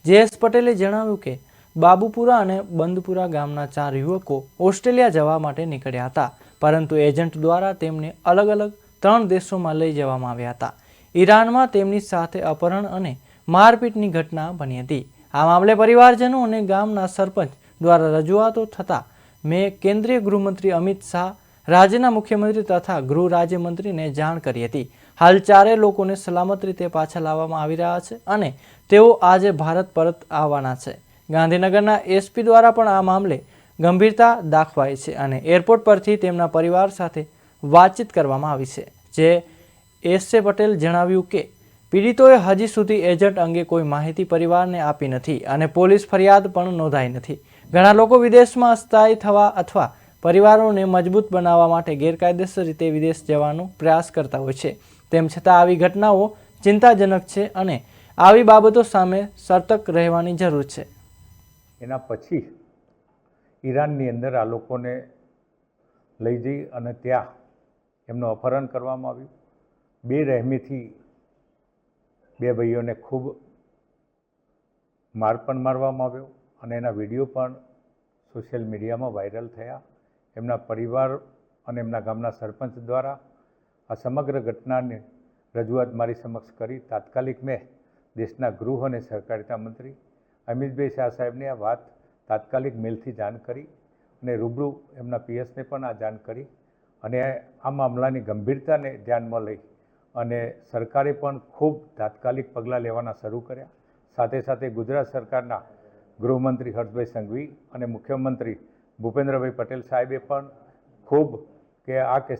જે.એસ. પટેલે જણાવ્યું કે બાબુપુરા અને બંદપુરા ગામના 4 યુવકો ઓસ્ટ્રેલિયા જવા માટે નીકળ્યા હતા, પરંતુ એજન્ટ દ્વારા તેમને અલગ અલગ 3 દેશોમાં લઈ જવામાં આવ્યા હતા. ઈરાનમાં તેમની સાથે અપહરણ અને મારપીટની ઘટના બની હતી. આ મામલે પરિવારજનો અને ગામના સરપંચ દ્વારા રજૂઆતો થતાં મેં કેન્દ્રીય ગૃહમંત્રી અમિત શાહ, રાજ્યના મુખ્યમંત્રી તથા ગૃહ રાજ્યમંત્રીને જાણ કરી હતી. હાલ 4 લોકોને સલામત રીતે પાછા લાવવામાં આવી રહ્યા છે અને તેઓ આજે ભારત પરત આવવાના છે. ગાંધીનગરના એસપી દ્વારા પણ આ મામલે ગંભીરતા દાખવાઈ છે અને એરપોર્ટ પરથી તેમના પરિવાર સાથે વાતચીત કરવામાં આવી છે. જે.એસ. પટેલ જણાવ્યું કે પીડિતોએ હજી સુધી એજન્ટ અંગે કોઈ માહિતી પરિવારને આપી નથી અને પોલીસ ફરિયાદ પણ નોંધાઈ નથી. ઘણા લોકો વિદેશમાં અસ્થાયી થવા અથવા પરિવારોને મજબૂત બનાવવા માટે ગેરકાયદેસર રીતે વિદેશ જવાનો પ્રયાસ કરતા હોય છે. તેમ છતાં આવી ઘટનાઓ ચિંતાજનક છે અને આવી બાબતો સામે સતર્ક રહેવાની જરૂર છે. એના પછી ઈરાનની અંદર આ લોકોને લઈ જઈ અને ત્યાં એમનું અપહરણ કરવામાં આવ્યું. બેરહેમીથી 2 ભાઈઓને ખૂબ માર પણ મારવામાં આવ્યો અને એના વિડીયો પણ સોશિયલ મીડિયામાં વાયરલ થયા. એમના પરિવાર અને એમના ગામના સરપંચ દ્વારા આ સમગ્ર ઘટનાની રજૂઆત મારી સમક્ષ કરી. તાત્કાલિક મેં દેશના ગૃહ અને સહકારિતા મંત્રી અમિતભાઈ શાહ સાહેબને આ વાત તાત્કાલિક મેલથી જાણ કરી અને રૂબરૂ એમના પીએસને પણ આ જાણ કરી અને આ મામલાની ગંભીરતાને ધ્યાનમાં લઈ અને સરકારે પણ ખૂબ તાત્કાલિક પગલાં લેવાના શરૂ કર્યા. સાથે સાથે ગુજરાત સરકારના ગૃહમંત્રી હર્ષભાઈ સંઘવી અને મુખ્યમંત્રી ભૂપેન્દ્રભાઈ પટેલ સાહેબે પણ ખૂબ કે આ કેસ